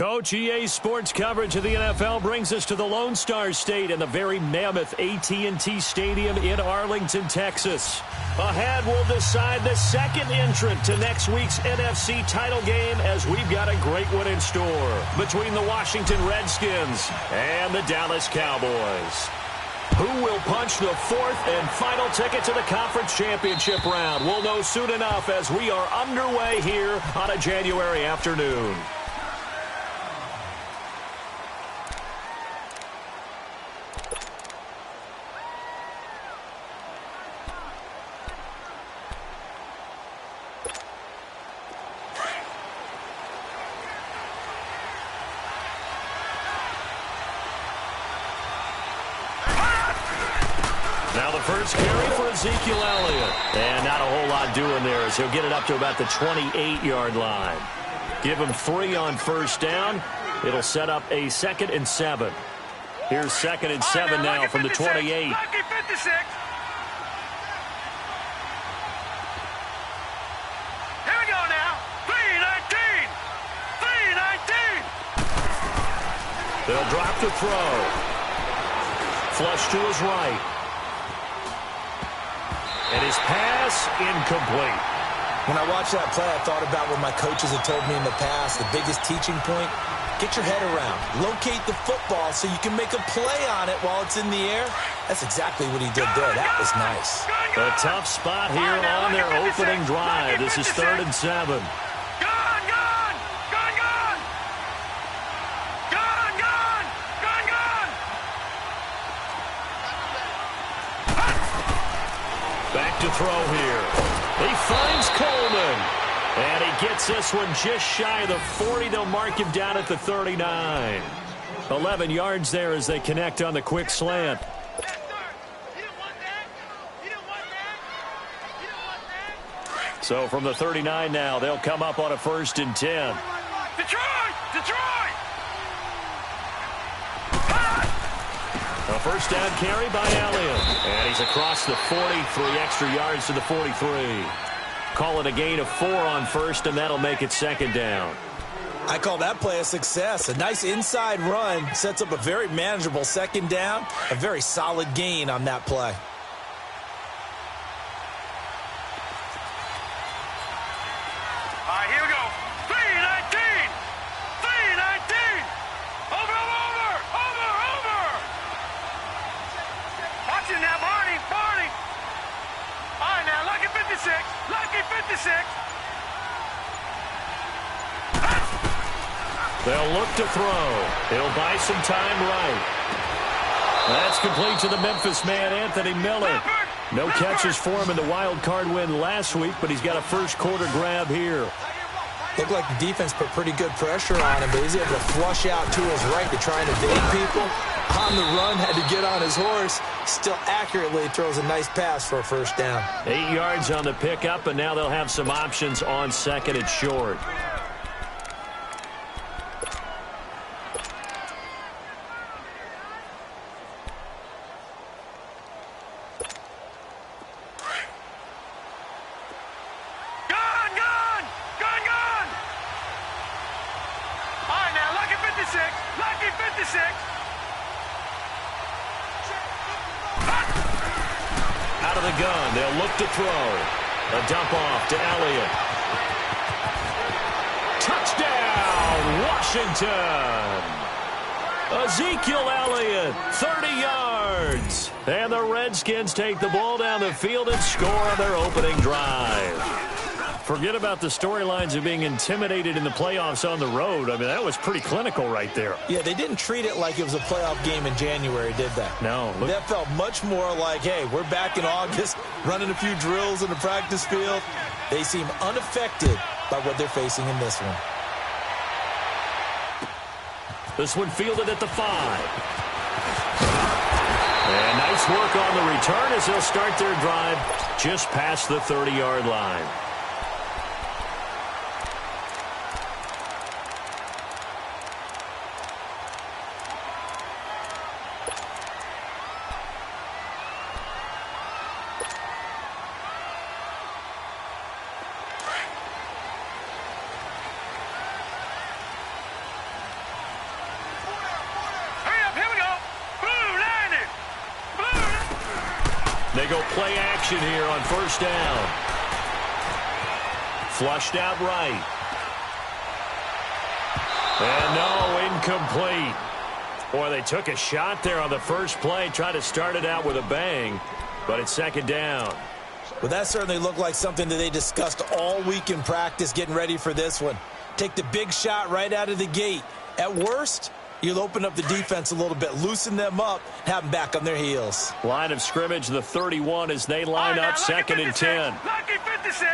Coach, EA Sports coverage of the NFL brings us to the Lone Star State and the very mammoth AT&T Stadium in Arlington, Texas. Ahead, we'll decide the second entrant to next week's NFC title game as we've got a great one in store between the Washington Redskins and the Dallas Cowboys. Who will punch the fourth and final ticket to the conference championship round? We'll know soon enough as we are underway here on a January afternoon. Now the first carry for Ezekiel Elliott. And not a whole lot doing there as he'll get it up to about the 28-yard line. Give him 3 on first down. It'll set up a 2nd and 7. Here's 2nd and 7 now from the 28. Lucky 56. Here we go now. 3-19. 3-19. They'll drop the throw. Flush to his right. And his pass incomplete. When I watched that play, I thought about what my coaches had told me in the past. The biggest teaching point, get your head around. Locate the football so you can make a play on it while it's in the air. That's exactly what he did there. That was nice. A tough spot here on their opening drive. This is 3rd and 7. Back to throw here. He finds Coleman. And he gets this one just shy of the 40. They'll mark him down at the 39. 11 yards there as they connect on the quick slant. So from the 39 now, they'll come up on a 1st and 10. Detroit! A first down carry by Elliott. And he's across the 40, 3 extra yards to the 43. Call it a gain of 4 on first, and that'll make it 2nd down. I call that play a success. A nice inside run sets up a very manageable 2nd down. A very solid gain on that play. All right, here we go. 3-19. 3-19. Over. Watch it now, Barney. All right, now, lucky 56. Lucky 56. They'll look to throw. He'll buy some time right. That's complete to the Memphis man, Anthony Miller. No catches for him in the wild card win last week, but he's got a first quarter grab here. Looked like the defense put pretty good pressure on him, but he's able to flush out to his right to try and evade people. On the run, had to get on his horse. Still accurately throws a nice pass for a first down. 8 yards on the pickup, and now they'll have some options on 2nd and short. Out of the gun, they'll look to throw. A dump off to Elliott. Touchdown, Washington! Ezekiel Elliott, 30 yards. And the Redskins take the ball down the field and score on their opening drive. Forget about the storylines of being intimidated in the playoffs on the road. I mean, that was pretty clinical right there. Yeah, they didn't treat it like it was a playoff game in January, did they? No. That felt much more like, hey, we're back in August, running a few drills in the practice field. They seem unaffected by what they're facing in this one. This one fielded at the 5. And nice work on the return as they'll start their drive just past the 30-yard line. They go play action here on first down. Flushed out right. And no, incomplete. Boy, they took a shot there on the first play, tried to start it out with a bang, but it's second down. Well, that certainly looked like something that they discussed all week in practice getting ready for this one. Take the big shot right out of the gate. At worst, you'll open up the defense a little bit, loosen them up, have them back on their heels. Line of scrimmage, the 31 as they line up second and 10. Lucky 56.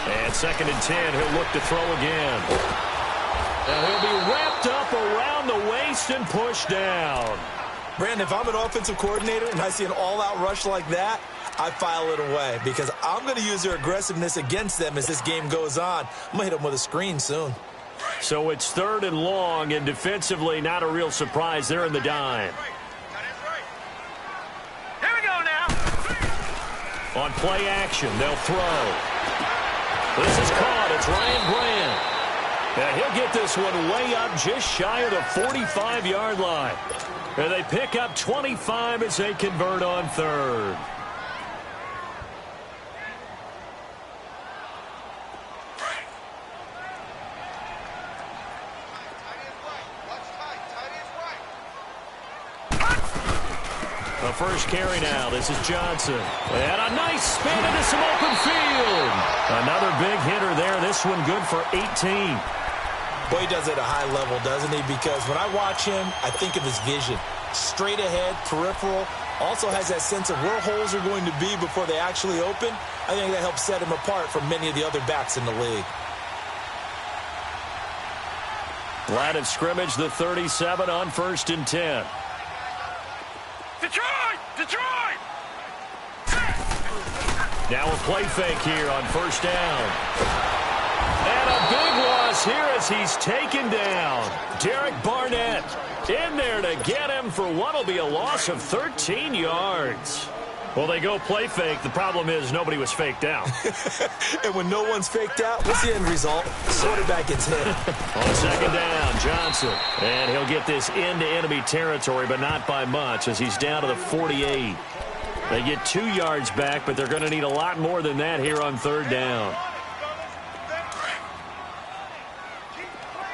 And second and 10, he'll look to throw again. And he'll be wrapped up around the waist and pushed down. Brandon, if I'm an offensive coordinator and I see an all-out rush like that, I file it away because I'm going to use their aggressiveness against them as this game goes on. I'm going to hit them with a screen soon. So it's third and long, and defensively, not a real surprise. They're in the dime. Here we go now. On play action, they'll throw. This is caught. It's Ryan Grant. And he'll get this one way up just shy of the 45-yard line. And they pick up 25 as they convert on third. The first carry now. This is Johnson. And a nice spin into some open field. Another big hitter there. This one good for 18. Boy, he does it at a high level, doesn't he? Because when I watch him, I think of his vision. Straight ahead, peripheral. Also has that sense of where holes are going to be before they actually open. I think that helps set him apart from many of the other backs in the league. Line of scrimmage, the 37 on first and 10. Detroit! Detroit! Now a play fake here on first down. And a big loss here as he's taken down. Derek Barnett in there to get him for what will be a loss of 13 yards. Well, they go play fake. The problem is nobody was faked out. And when no one's faked out, what's the end result? Quarterback gets hit. On second down, Johnson. And he'll get this into enemy territory, but not by much as he's down to the 48. They get 2 yards back, but they're going to need a lot more than that here on third down.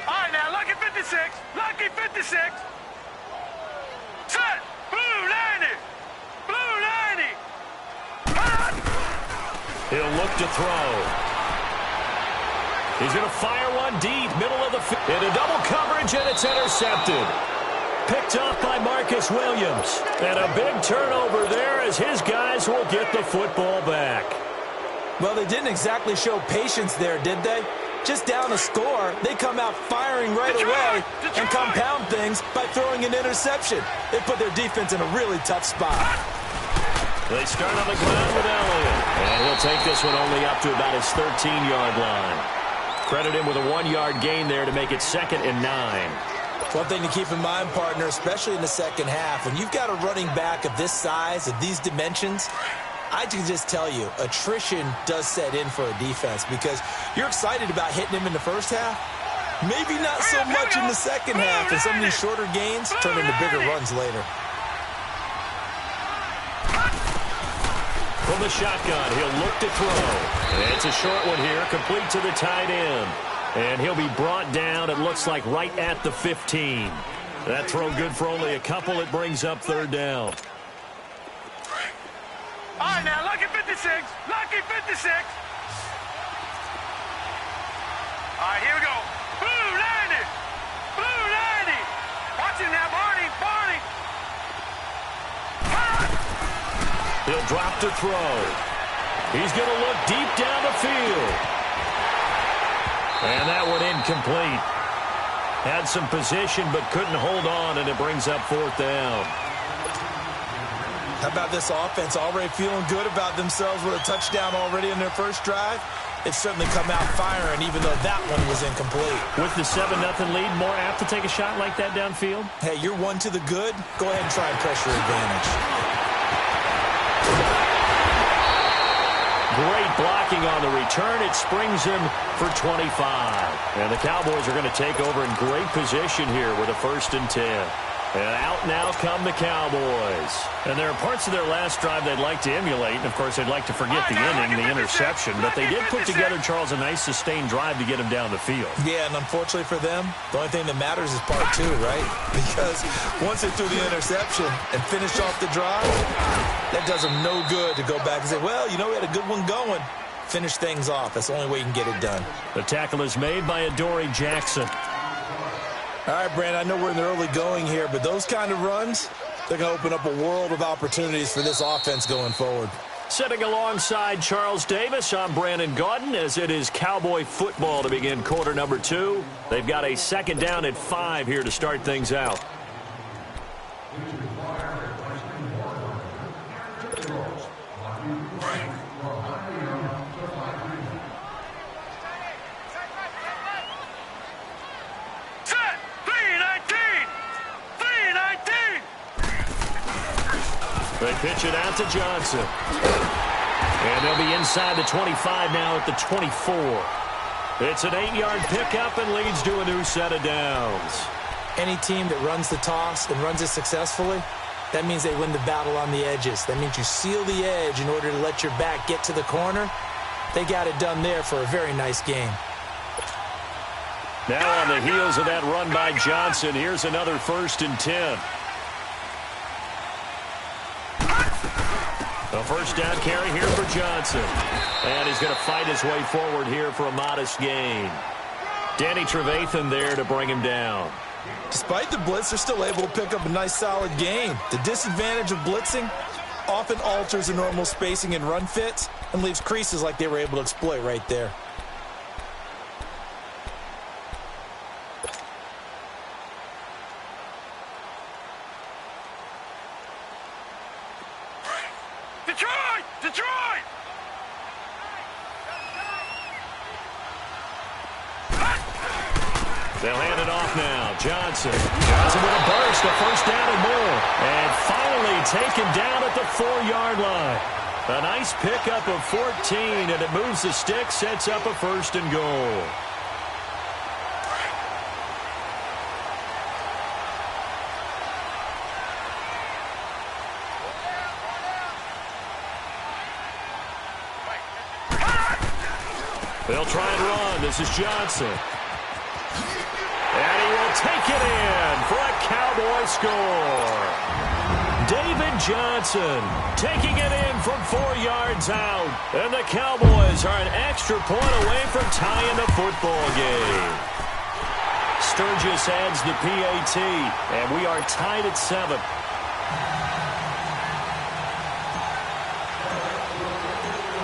All right, now, lucky 56. Lucky 56. Set. Blue 90. Blue 90. He'll look to throw. He's going to fire one deep, middle of the field. Into double coverage, and it's intercepted. Picked up by Marcus Williams. And a big turnover there as his guys will get the football back. Well, they didn't exactly show patience there, did they? Just down a score, they come out firing right away and compound things by throwing an interception. They put their defense in a really tough spot. They start on the ground with Elliott. And he'll take this one only up to about his 13-yard line. Credit him with a 1-yard gain there to make it 2nd and 9. One thing to keep in mind, partner, especially in the second half, when you've got a running back of this size, of these dimensions, I can just tell you, attrition does set in for a defense because you're excited about hitting him in the first half. Maybe not so much in the second half, and some of these shorter gains turn into bigger runs later. From the shotgun, he'll look to throw. It's a short one here, complete to the tight end. And he'll be brought down, it looks like, right at the 15. That throw good for only a couple. It brings up third down. All right, now, lucky 56. Lucky 56. All right, here we go. Blue 90. Blue 90. Watch it now, Barney. Barney. He'll drop to throw. He's going to look deep down the field. And that one incomplete. Had some position but couldn't hold on, and it brings up fourth down. How about this offense already feeling good about themselves with a touchdown already in their first drive? They've certainly come out firing, even though that one was incomplete. With the 7-0 lead, more apt to take a shot like that downfield? Hey, you're one to the good. Go ahead and try and press your advantage. Great blocking on the return. It springs him for 25. And the Cowboys are going to take over in great position here with a 1st and 10. And out now come the Cowboys. And there are parts of their last drive they'd like to emulate. And, of course, they'd like to forget the inning, the interception. But they did put together, Charles, a nice sustained drive to get him down the field. Yeah, and unfortunately for them, the only thing that matters is part two, right? Because once they threw the interception and finished off the drive, that does them no good to go back and say, well, you know, we had a good one going. Finish things off. That's the only way you can get it done. The tackle is made by Adoree Jackson. All right, Brandon, I know we're in the early going here, but those kind of runs, they're going to open up a world of opportunities for this offense going forward. Sitting alongside Charles Davis, I'm Brandon Gaudin, as it is Cowboy football to begin quarter number 2. They've got a second down at 5 here to start things out. They pitch it out to Johnson. And they'll be inside the 25 now at the 24. It's an 8-yard pickup and leads to a new set of downs. Any team that runs the toss and runs it successfully, that means they win the battle on the edges. That means you seal the edge in order to let your back get to the corner. They got it done there for a very nice game. Now on the heels of that run by Johnson, here's another 1st and 10. A first down carry here for Johnson. And he's going to fight his way forward here for a modest gain. Danny Trevathan there to bring him down. Despite the blitz, they're still able to pick up a nice solid gain. The disadvantage of blitzing often alters the normal spacing and run fits and leaves creases like they were able to exploit right there. Detroit! Detroit! They'll hand it off now. Johnson with a burst, a first down and more. And finally taken down at the 4-yard line. A nice pickup of 14, and it moves the stick, sets up a 1st and goal. They'll try and run. This is Johnson. And he will take it in for a Cowboy score. David Johnson taking it in from 4 yards out. And the Cowboys are an extra point away from tying the football game. Sturgis adds the PAT, and we are tied at 7.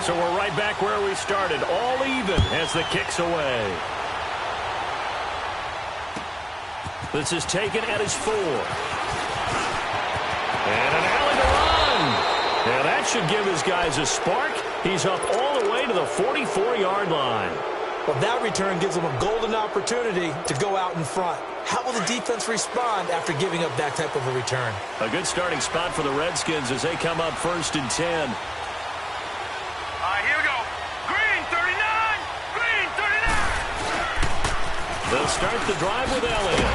So we're right back where we started, all even as the kick's away. This is taken at his 4. And an alley to run. Now that should give his guys a spark. He's up all the way to the 44-yard line. Well, that return gives them a golden opportunity to go out in front. How will the defense respond after giving up that type of a return? A good starting spot for the Redskins as they come up 1st and 10. Here we go. Green 39. Green 39. They'll start the drive with Elliott.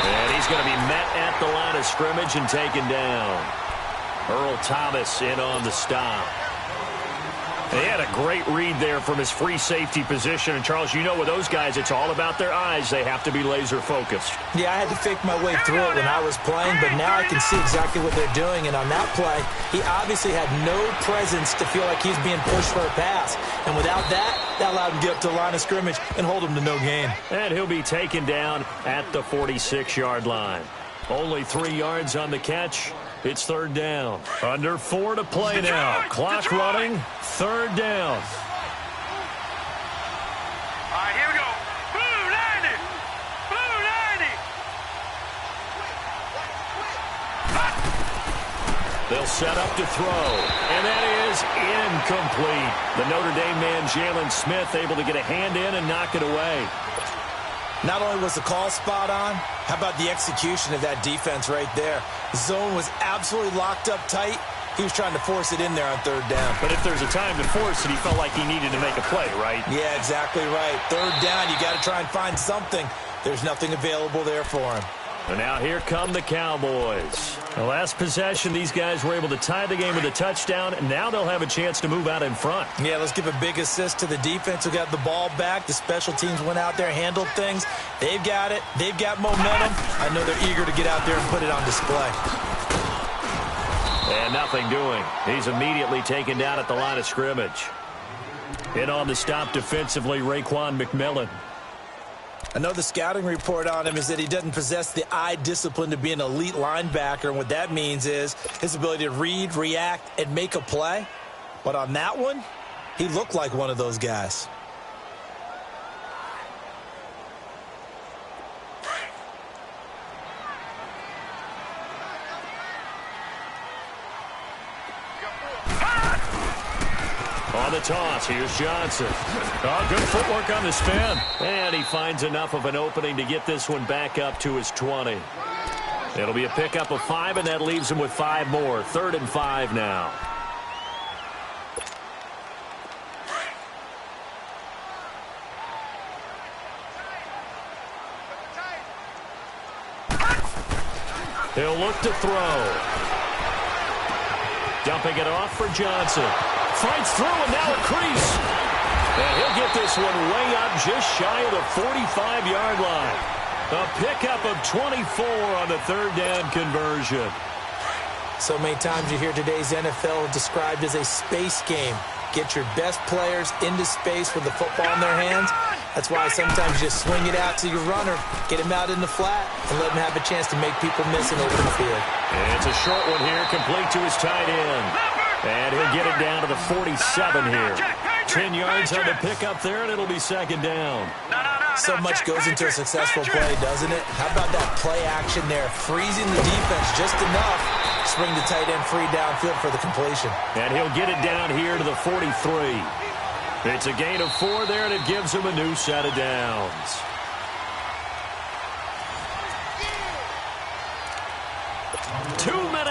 And he's going to be met at the line of scrimmage and taken down. Earl Thomas in on the stop. He had a great read there from his free safety position. And, Charles, you know with those guys, it's all about their eyes. They have to be laser-focused. Yeah, I had to fake my way through it when I was playing, but now I can see exactly what they're doing. And on that play, he obviously had no presence to feel like he's being pushed for a pass. And without that, that allowed him to get up to the line of scrimmage and hold him to no gain. And he'll be taken down at the 46-yard line. Only 3 yards on the catch. It's 3rd down. Under 4 to play now. Clock running. 3rd down. Here we go. Blue 90. Blue 90. They'll set up to throw. And that is incomplete. The Notre Dame man, Jalen Smith, able to get a hand in and knock it away. Not only was the call spot on, how about the execution of that defense right there? Zone was absolutely locked up tight. He was trying to force it in there on 3rd down. But if there's a time to force it, he felt like he needed to make a play, right? Yeah, exactly right. 3rd down, you got to try and find something. There's nothing available there for him. And now here come the Cowboys. The last possession, these guys were able to tie the game with a touchdown, and now they'll have a chance to move out in front. Yeah, let's give a big assist to the defense who got the ball back. The special teams went out there, handled things. They've got it. They've got momentum. I know they're eager to get out there and put it on display. And nothing doing. He's immediately taken down at the line of scrimmage. In on the stop defensively, Raekwon McMillan. I know the scouting report on him is that he doesn't possess the eye discipline to be an elite linebacker. And what that means is his ability to read, react, and make a play. But on that one, he looked like one of those guys. On the toss, here's Johnson. Oh, good footwork on the spin. And he finds enough of an opening to get this one back up to his 20. It'll be a pickup of 5, and that leaves him with 5 more. 3rd and 5 now. He'll look to throw. Dumping it off for Johnson. Fights through, and now a crease. And he'll get this one way up just shy of the 45-yard line. A pickup of 24 on the 3rd down conversion. So many times you hear today's NFL described as a space game. Get your best players into space with the football in their hands. That's why sometimes you just swing it out to your runner, get him out in the flat, and let him have a chance to make people miss an open field. And it's a short one here, complete to his tight end. And he'll get it down to the 47 here. 10 yards on the pickup there, and it'll be 2nd down. So much goes into a successful play, doesn't it? How about that play action there? Freezing the defense just enough to bring the tight end free downfield for the completion. And he'll get it down here to the 43. It's a gain of 4 there, and it gives him a new set of downs.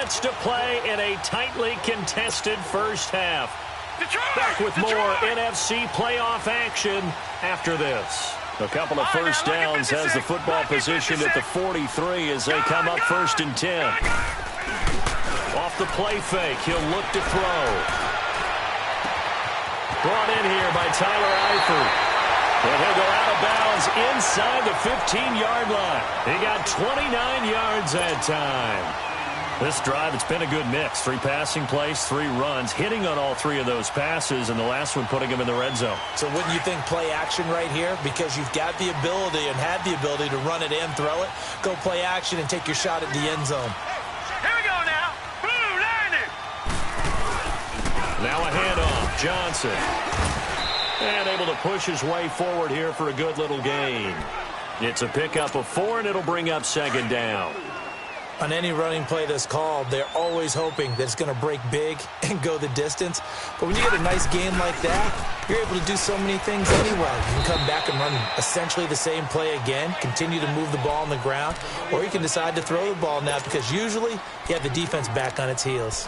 To play in a tightly contested first half. Back with more NFC playoff action after this. A couple of first downs has the football positioned at the 43 as they come up 1st and 10. Off the play fake, he'll look to throw. Brought in here by Tyler Eifert. And he'll go out of bounds inside the 15-yard line. He got 29 yards that time. This drive, it's been a good mix. 3 passing plays, 3 runs, hitting on all 3 of those passes, and the last one putting him in the red zone. So wouldn't you think play action right here? Because you've got the ability and had the ability to run it and throw it. Go play action and take your shot at the end zone. Here we go now. Blue landing. Now a handoff. Johnson. And able to push his way forward here for a good little gain. It's a pickup of 4, and it'll bring up 2nd down. On any running play that's called, they're always hoping that it's going to break big and go the distance. But when you get a nice game like that, you're able to do so many things anyway. You can come back and run essentially the same play again, continue to move the ball on the ground, or you can decide to throw the ball now because usually you have the defense back on its heels.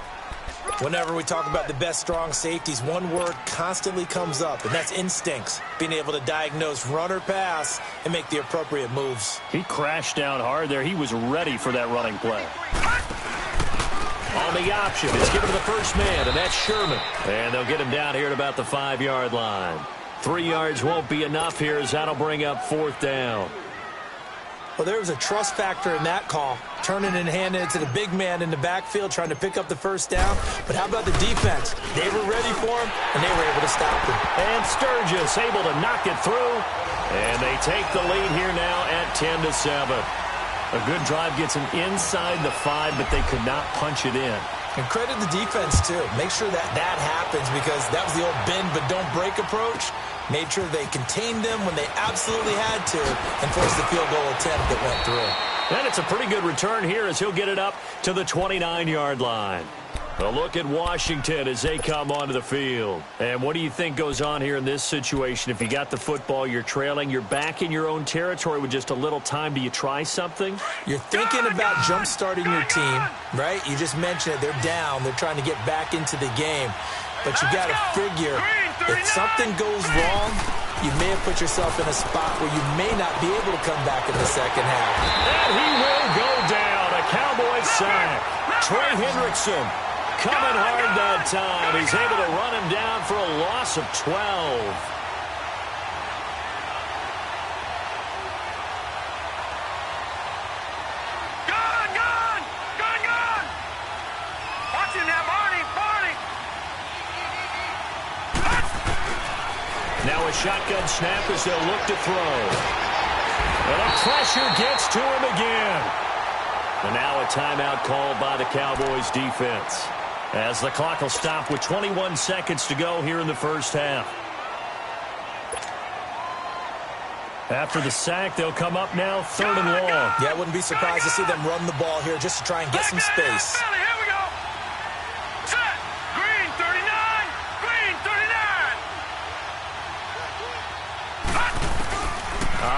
Whenever we talk about the best strong safeties, one word constantly comes up, and that's instincts. Being able to diagnose run or pass and make the appropriate moves. He crashed down hard there. He was ready for that running play. On the option, it's given to the first man, and that's Sherman. And they'll get him down here at about the 5-yard line. 3 yards won't be enough here as that'll bring up 4th down. Well, there was a trust factor in that call. Turning and handing it to the big man in the backfield, trying to pick up the first down. But how about the defense? They were ready for him, and they were able to stop him. And Sturgis able to knock it through. And they take the lead here now at 10-7. A good drive gets them inside the 5, but they could not punch it in. And credit the defense, too. Make sure that that happens because that was the old bend but don't break approach. Made sure they contained them when they absolutely had to and forced the field goal attempt that went through. And it's a pretty good return here as he'll get it up to the 29-yard line. A look at Washington as they come onto the field. And what do you think goes on here in this situation? If you got the football, you're trailing, you're back in your own territory with just a little time. Do you try something? You're thinking about jump-starting your team, right? You just mentioned it. They're down. They're trying to get back into the game. But you got to figure if something goes wrong, you may have put yourself in a spot where you may not be able to come back in the second half. And he will go down. A Cowboys sack. Trey Hendrickson coming hard that time. He's able to run him down for a loss of 12. Now a shotgun snap as they'll look to throw. And the pressure gets to him again. And now a timeout called by the Cowboys defense, as the clock will stop with 21 seconds to go here in the first half. After the sack, they'll come up now 3rd and long. Yeah, I wouldn't be surprised to see them run the ball here just to try and get some space. Here we go. Set. Green 39. Green 39.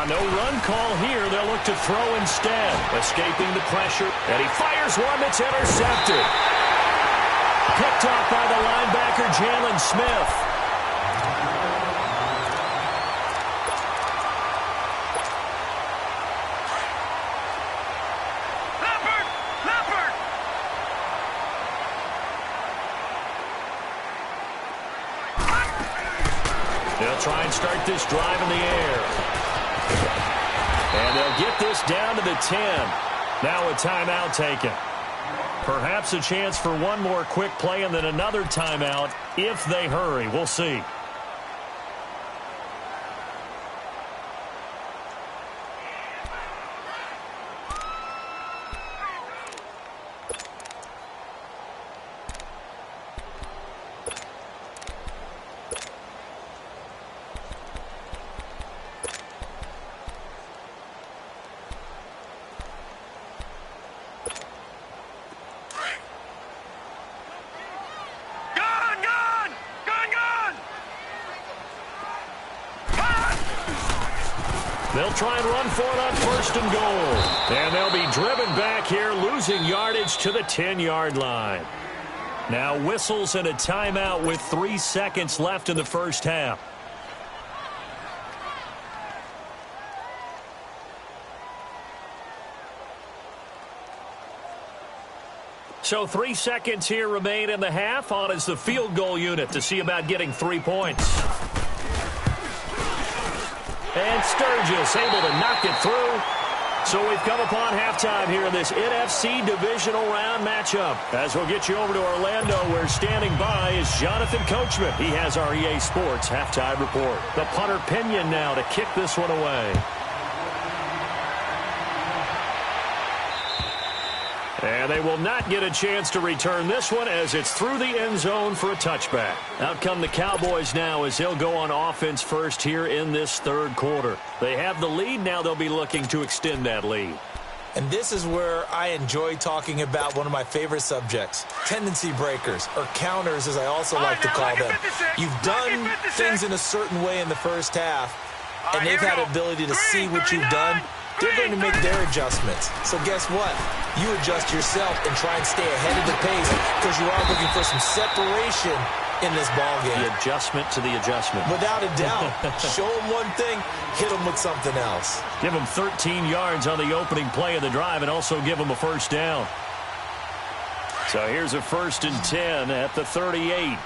No run call here. They'll look to throw instead. Escaping the pressure. And he fires one that's intercepted. Picked off by the linebacker, Jalen Smith. Leopard. They'll try and start this drive in the air. And they'll get this down to the 10. Now a timeout taken. Perhaps a chance for one more quick play and then another timeout if they hurry. We'll see. They'll try and run for it on 1st and goal. And they'll be driven back here, losing yardage to the 10-yard line. Now whistles and a timeout with 3 seconds left in the first half. So 3 seconds here remain in the half. On is the field goal unit to see about getting 3 points. And Sturgis able to knock it through. So we've come upon halftime here in this NFC divisional round matchup. As we'll get you over to Orlando, where standing by is Jonathan Coachman. He has our EA Sports halftime report. The punter Pinion now to kick this one away. And they will not get a chance to return this one as it's through the end zone for a touchback. Out come the Cowboys now as they'll go on offense first here in this 3rd quarter. They have the lead. Now they'll be looking to extend that lead. And this is where I enjoy talking about one of my favorite subjects, tendency breakers, or counters as I also like to call them. You've done things in a certain way in the first half, and they've had the ability to see what you've done. They're going to make their adjustments. So guess what? You adjust yourself and try and stay ahead of the pace because you are looking for some separation in this ballgame. The adjustment to the adjustment. Without a doubt. Show them one thing, hit them with something else. Give them 13 yards on the opening play of the drive and also give them a first down. So here's a 1st and 10 at the 38.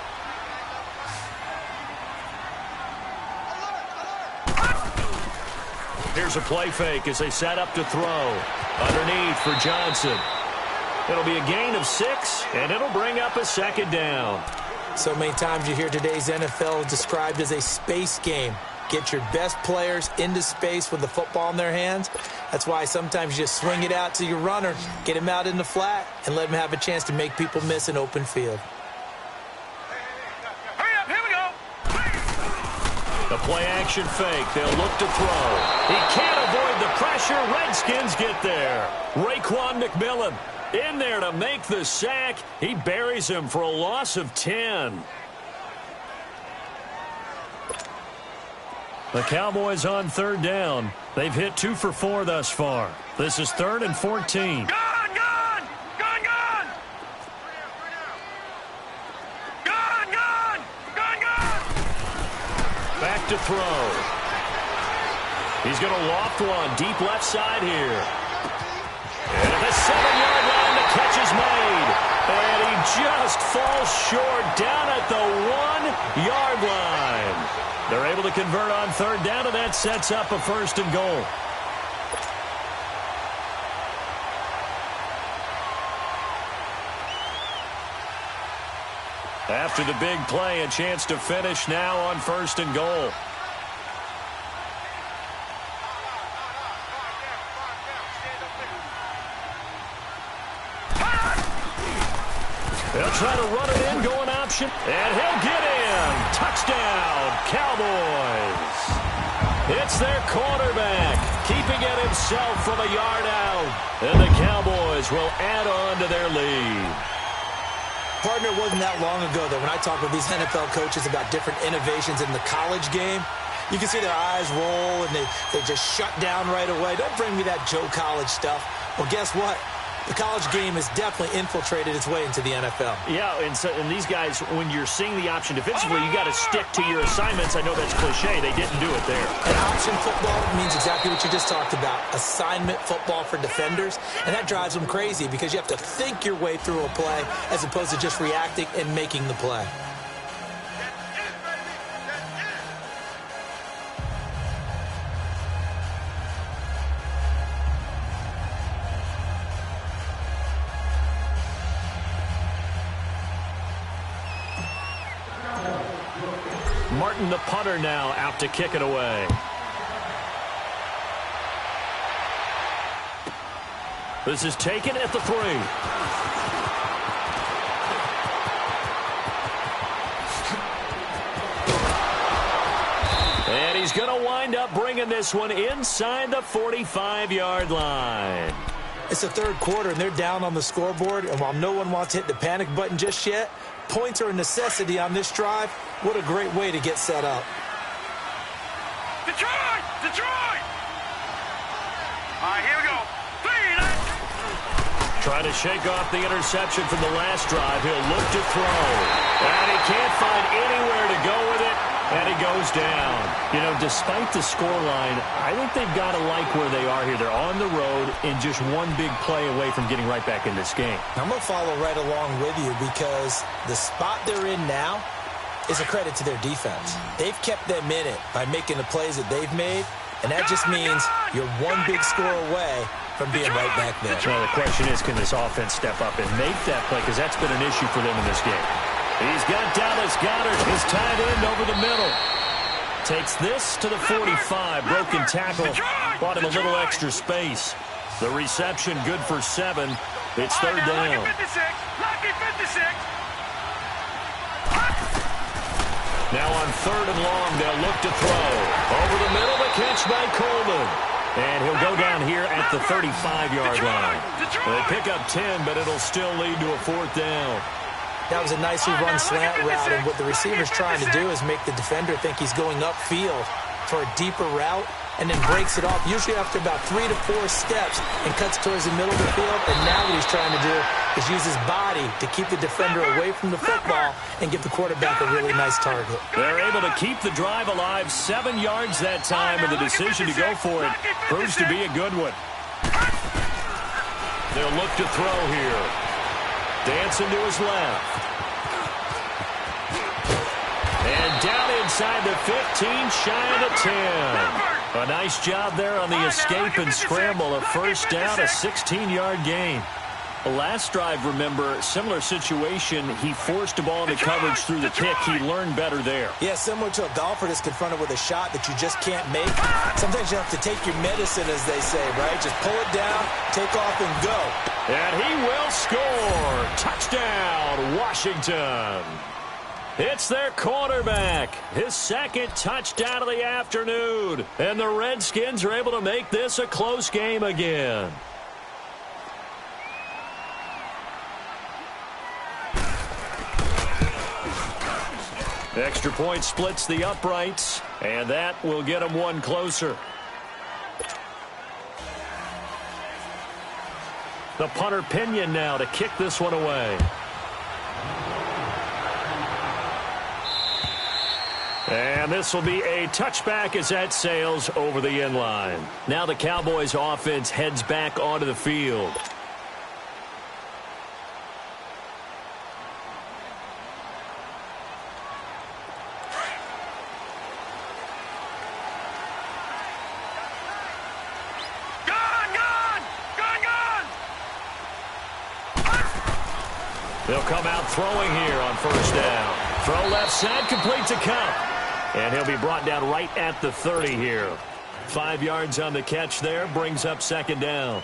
Here's a play fake as they set up to throw. Underneath for Johnson. It'll be a gain of 6, and it'll bring up a 2nd down. So many times you hear today's NFL described as a space game. Get your best players into space with the football in their hands. That's why sometimes you just swing it out to your runner, get him out in the flat, and let him have a chance to make people miss an open field. The play-action fake. They'll look to throw. He can't avoid the pressure. Redskins get there. Raekwon McMillan in there to make the sack. He buries him for a loss of 10. The Cowboys on 3rd down. They've hit 2 for 4 thus far. This is 3rd and 14. Back to throw. He's going to loft one deep left side here. And at the 7-yard line, the catch is made. And he just falls short down at the 1-yard line. They're able to convert on third down, and that sets up a first and goal. After the big play, a chance to finish now on first and goal. They'll try to run it in, go an option, and he'll get in. Touchdown, Cowboys. It's their quarterback, keeping it himself from a yard out. And the Cowboys will add on to their lead. Partner, it wasn't that long ago that when I talk with these NFL coaches about different innovations in the college game, you can see their eyes roll and they just shut down right away. Don't bring me that Joe College stuff. Well, guess what? The college game has definitely infiltrated its way into the NFL. Yeah, and these guys, when you're seeing the option defensively, you got to stick to your assignments. I know that's cliche. They didn't do it there. And option football means exactly what you just talked about, assignment football for defenders. And that drives them crazy because you have to think your way through a play as opposed to just reacting and making the play. Martin, the punter, now out to kick it away. This is taken at the 3. And he's going to wind up bringing this one inside the 45-yard line. It's the third quarter, and they're down on the scoreboard. And while no one wants to hit the panic button just yet, points are a necessity on this drive. What a great way to get set up. Detroit! Detroit! All right, here we go. Trying to shake off the interception from the last drive. He'll look to throw. And he can't find anywhere to go with it. And he goes down. You know, despite the scoreline, I think they've got to like where they are here. They're on the road and just one big play away from getting right back in this game. I'm going to follow right along with you because the spot they're in now is a credit to their defense. They've kept them in it by making the plays that they've made, and that just means you're one big score away from being right back there. Well, the question is, can this offense step up and make that play? Because that's been an issue for them in this game. He's got Dallas Goedert, his tight end, over the middle. Takes this to the 45. Broken tackle. Bought him a little extra space. The reception good for 7. It's third down. Now on third and long, they'll look to throw. Over the middle, the catch by Coleman. And he'll go down here at the 35-yard line. They pick up 10, but it'll still lead to a fourth down. That was a nicely run slant route, and what the receiver's trying to do is make the defender think he's going upfield for a deeper route and then breaks it off, usually after about 3 to 4 steps, and cuts towards the middle of the field. And now what he's trying to do is use his body to keep the defender away from the football and give the quarterback a really nice target. They're able to keep the drive alive, 7 yards that time, and the decision to go for it proves to be a good one. They'll look to throw here. Dancing to his left. And down inside the 15, shy of the 10. A nice job there on the escape and scramble. A first down, a 16-yard gain. The last drive, remember, similar situation. He forced a ball into coverage through the pick. He learned better there. Yeah, similar to a golfer that's confronted with a shot that you just can't make. Sometimes you have to take your medicine, as they say, right? Just pull it down, take off, and go. And he will score. Touchdown, Washington. It's their quarterback. His second touchdown of the afternoon. And the Redskins are able to make this a close game again. Extra point splits the uprights, and that will get them one closer. The punter Pinion now to kick this one away. And this will be a touchback as that sails over the end line. Now the Cowboys offense heads back onto the field. They'll come out throwing here on first down. Throw left side, complete to Kupp. And he'll be brought down right at the 30 here. 5 yards on the catch there, brings up second down.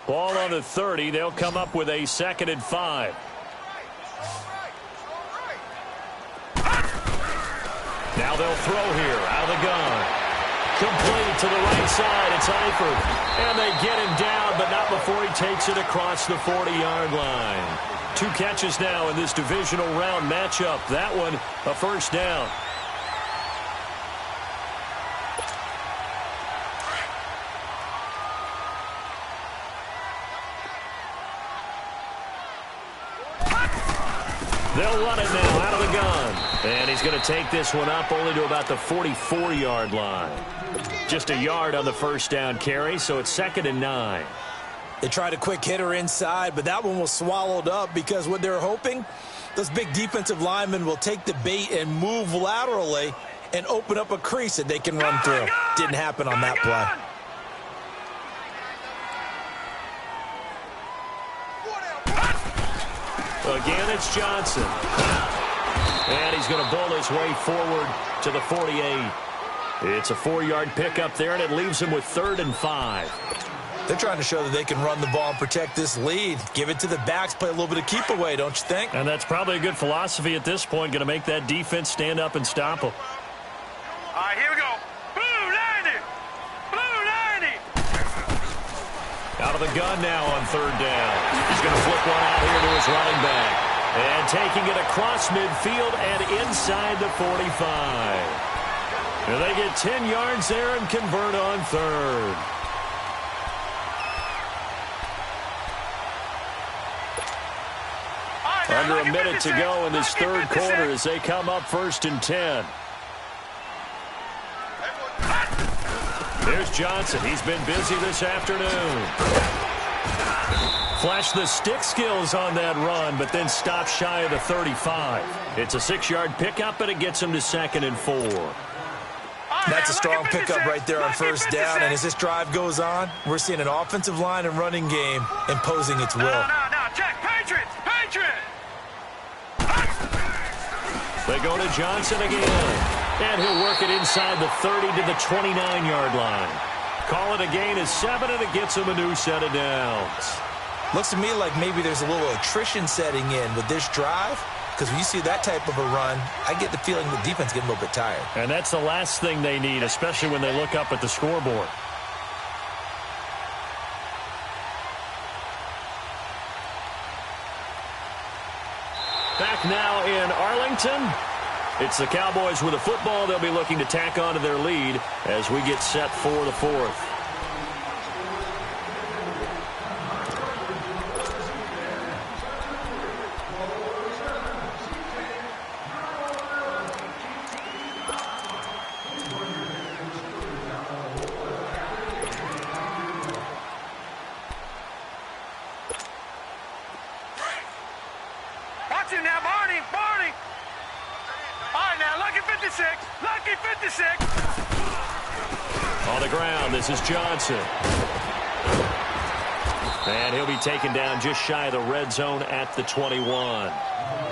Ball on the 30. They'll come up with a 2nd and 5. Now they'll throw here out of the gun. Complete to the right side. It's Eifert. And they get him down, but not before he takes it across the 40-yard line. 2 catches now in this divisional round matchup. That one, a first down. They'll run it now out of the gun. And he's going to take this one up only to about the 44-yard line. Just a yard on the first down carry, so it's 2nd and 9. They tried a quick hitter inside, but that one was swallowed up because what they're hoping, those big defensive linemen will take the bait and move laterally and open up a crease that they can run through. Didn't happen on that play. Again, it's Johnson. And he's going to bowl his way forward to the 48. It's a 4-yard pickup there, and it leaves him with 3rd and 5. They're trying to show that they can run the ball and protect this lead. Give it to the backs, play a little bit of keep away, don't you think? And that's probably a good philosophy at this point, going to make that defense stand up and stop them. All right, here we go. Blue 90. Blue 90. Out of the gun now on 3rd down. He's going to flip one out here to his running back. And taking it across midfield and inside the 45. And they get 10 yards there and convert on 3rd. Under a minute to go in this 3rd quarter as they come up 1st and 10. There's Johnson. He's been busy this afternoon. Flashed the stick skills on that run, but then stopped shy of the 35. It's a 6-yard pickup, but it gets him to 2nd and 4. That's a strong pickup right there on 1st down, and as this drive goes on, we're seeing an offensive line and running game imposing its will. No, check. Patriots! Patriots! They go to Johnson again, and he'll work it inside the 30 to the 29-yard line. Call it a gain of 7, and it gets him a new set of downs. Looks to me like maybe there's a little attrition setting in with this drive, because when you see that type of a run, I get the feeling the defense getting a little bit tired. And that's the last thing they need, especially when they look up at the scoreboard. Back now in Arlington. It's the Cowboys with a football. They'll be looking to tack on to their lead as we get set for the 4th. Watch him now, Barney. All right, now, lucky 56. Lucky 56. On the ground, this is Johnson. And he'll be taken down just shy of the red zone at the 21.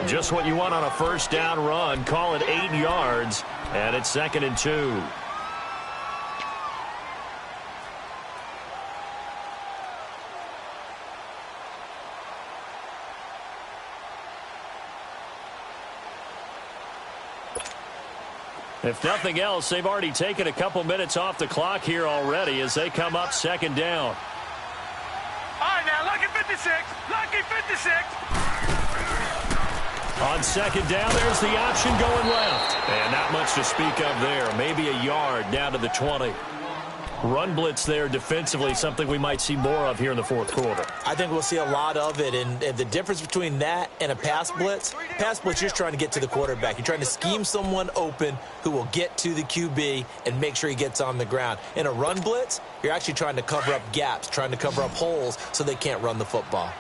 Just what you want on a 1st down run. Call it 8 yards, and it's 2nd and 2. If nothing else, they've already taken a couple minutes off the clock here already as they come up 2nd down. All right, now, lucky 56. Lucky 56. On 2nd down, there's the option going left. And not much to speak of there. Maybe a yard down to the 20. Run blitz there defensively, something we might see more of here in the fourth quarter. I think we'll see a lot of it, and the difference between that and a pass blitz, you're just trying to get to the quarterback. You're trying to scheme someone open who will get to the QB and make sure he gets on the ground. In a run blitz, you're actually trying to cover up gaps, trying to cover up holes so they can't run the football.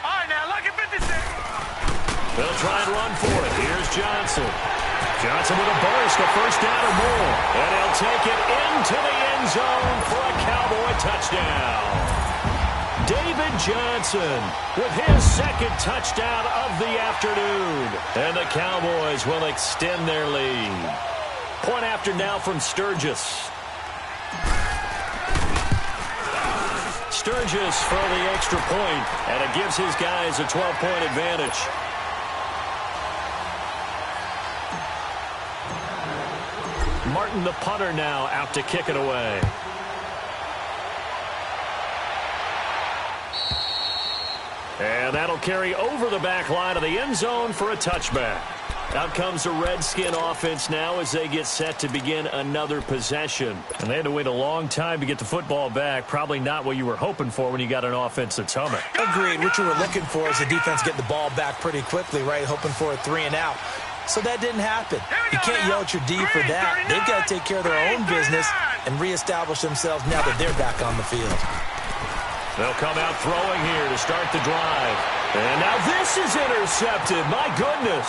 All right, now, look at 56. They'll try and run for it. Here's Johnson. Johnson with a burst, a first down or more. And he'll take it into the end zone for a Cowboy touchdown. David Johnson with his second touchdown of the afternoon. And the Cowboys will extend their lead. Point after now from Sturgis. Sturgis for the extra point, and it gives his guys a 12-point advantage. Martin, the punter, now out to kick it away. And that'll carry over the back line of the end zone for a touchback. Out comes the Redskin offense now as they get set to begin another possession. And they had to wait a long time to get the football back. Probably not what you were hoping for when you got an offense that's humming. Agreed. What you were looking for is the defense getting the ball back pretty quickly, right? Hoping for a 3 and out. So that didn't happen. You can't yell at your D for that. They've got to take care of their own business and reestablish themselves now that they're back on the field. They'll come out throwing here to start the drive. And now this is intercepted. My goodness.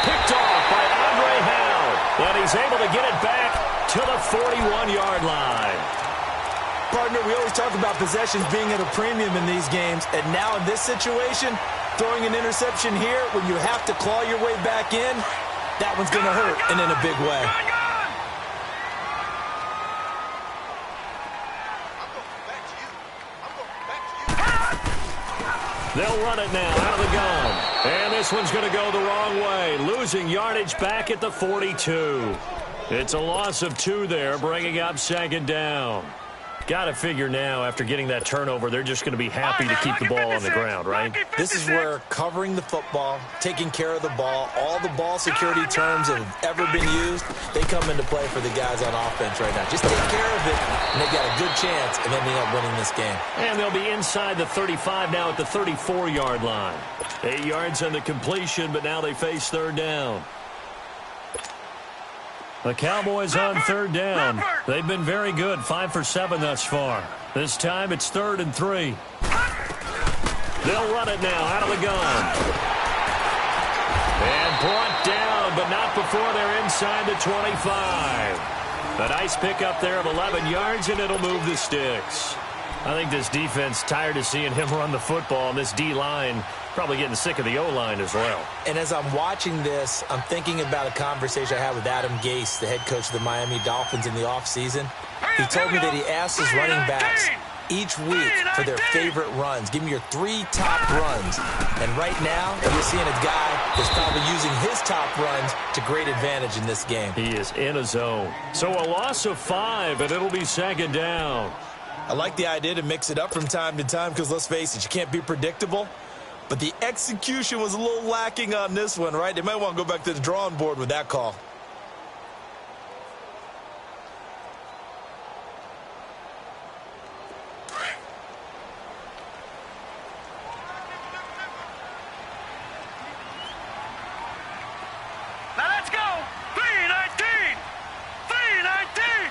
Picked off by Andre Howe. And he's able to get it back to the 41-yard line. Partner, we always talk about possessions being at a premium in these games. And now in this situation, throwing an interception here when you have to claw your way back in, that one's going to hurt, and in a big way. They'll run it now out of the gun. And this one's going to go the wrong way. Losing yardage back at the 42. It's a loss of 2 there, bringing up second down. Got to figure now, after getting that turnover, they're just going to be happy to keep the ball on the ground, right? This is where covering the football, taking care of the ball, all the ball security terms that have ever been used, they come into play for the guys on offense right now. Just take care of it, and they've got a good chance of ending up winning this game. And they'll be inside the 35 now at the 34-yard line. 8 yards on the completion, but now they face third down. The Cowboys on third down. They've been very good, 5 for 7 thus far. This time it's 3rd and 3. They'll run it now out of the gun. And brought down, but not before they're inside the 25. A nice pickup there of 11 yards, and it'll move the sticks. I think this defense tired of seeing him run the football, and this D-line probably getting sick of the O-line as well. And as I'm watching this, I'm thinking about a conversation I had with Adam Gase, the head coach of the Miami Dolphins in the offseason. He told me that he asked his running backs each week for their favorite runs. Give me your 3 top runs. And right now, you're seeing a guy that's probably using his top runs to great advantage in this game. He is in a zone. So a loss of 5, and it'll be second down. I like the idea to mix it up from time to time because, let's face it, you can't be predictable. But the execution was a little lacking on this one, right? They might want to go back to the drawing board with that call. Now let's go. 3-19. 3-19.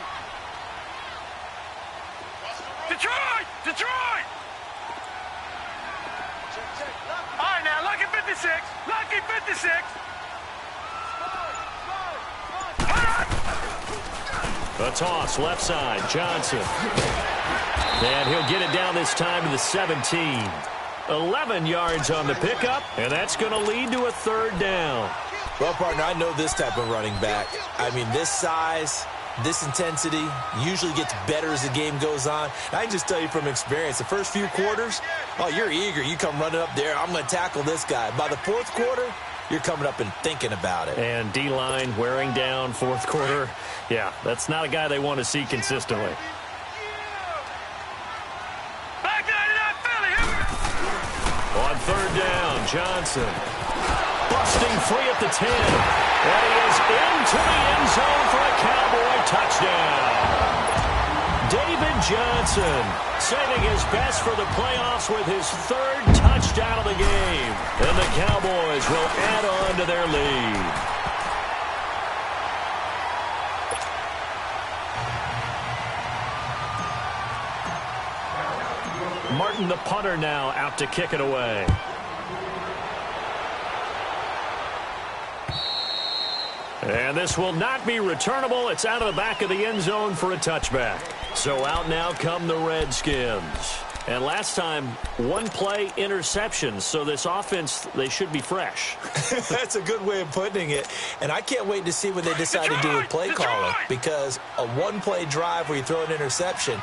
Detroit. Detroit. All right, now, lucky 56. Lucky 56. A toss, left side, Johnson. And he'll get it down this time to the 17. 11 yards on the pickup, and that's going to lead to a third down. Well, partner, I know this type of running back. I mean, this size, this intensity usually gets better as the game goes on. I can just tell you from experience, the first few quarters, oh, you're eager. You come running up there, I'm going to tackle this guy. By the fourth quarter, you're coming up and thinking about it. And D-line wearing down fourth quarter. Yeah, that's not a guy they want to see consistently. Back 99 Philly. On third down, Johnson busting free at the 10. And he is into the end zone for a Cowboy touchdown. David Johnson saving his best for the playoffs with his third touchdown of the game. And the Cowboys will add on to their lead. Martin, the punter, now out to kick it away. And this will not be returnable. It's out of the back of the end zone for a touchback. So out now come the Redskins. And last time, one-play interceptions. So this offense, they should be fresh. That's a good way of putting it. And I can't wait to see what they decide to do with play calling. Because a one-play drive where you throw an interception,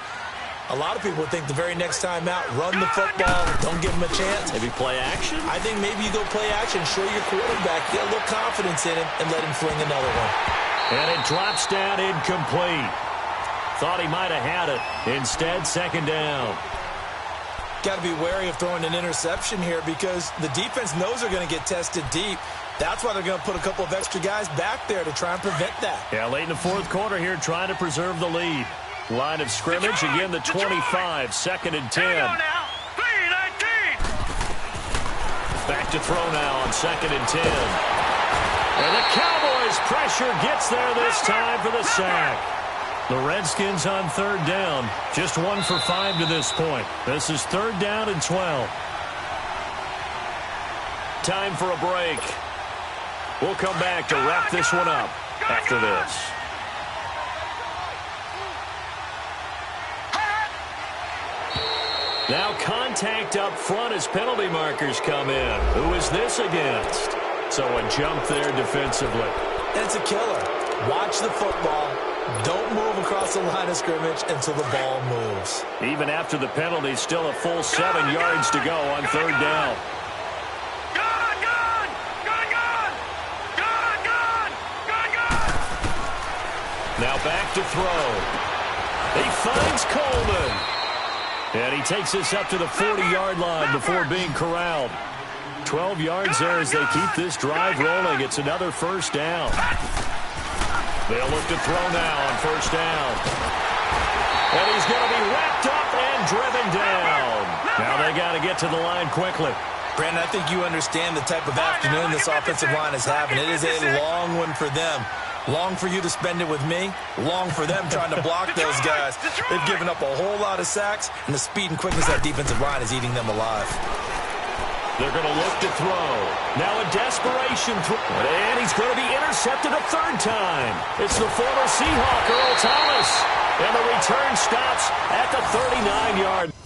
a lot of people think the very next time out, run the football, don't give him a chance. Maybe play action? I think maybe you go play action, show your quarterback, get a little confidence in him, and let him fling another one. And it drops down incomplete. Thought he might have had it. Instead, second down. Got to be wary of throwing an interception here because the defense knows they're going to get tested deep. That's why they're going to put a couple of extra guys back there to try and prevent that. Yeah, late in the fourth quarter here, trying to preserve the lead. Line of scrimmage, again the 25, second and 10. Back to throw now on second and 10. And the Cowboys' pressure gets there this time for the sack. The Redskins on third down, just 1 for 5 to this point. This is third down and 12. Time for a break. We'll come back to wrap this one up after this. Now contact up front as penalty markers come in. Who is this against? So a jump there defensively. It's a killer. Watch the football. Don't move across the line of scrimmage until the ball moves. Even after the penalty, still a full 7 yards to go on third down. Now back to throw. He finds Coleman. And he takes this up to the 40-yard line before being corralled. 12 yards there as they keep this drive rolling. It's another first down. They'll look to throw now on first down. And he's going to be wrapped up and driven down. Now they got to get to the line quickly. Brandon, I think you understand the type of afternoon this offensive line is having. It is a long one for them. Long for you to spend it with me. Long for them trying to block those guys. They've given up a whole lot of sacks, and the speed and quickness of that defensive line is eating them alive. They're going to look to throw. Now a desperation throw. And he's going to be intercepted a third time. It's the former Seahawk, Earl Thomas. And the return stops at the 39-yard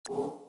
you.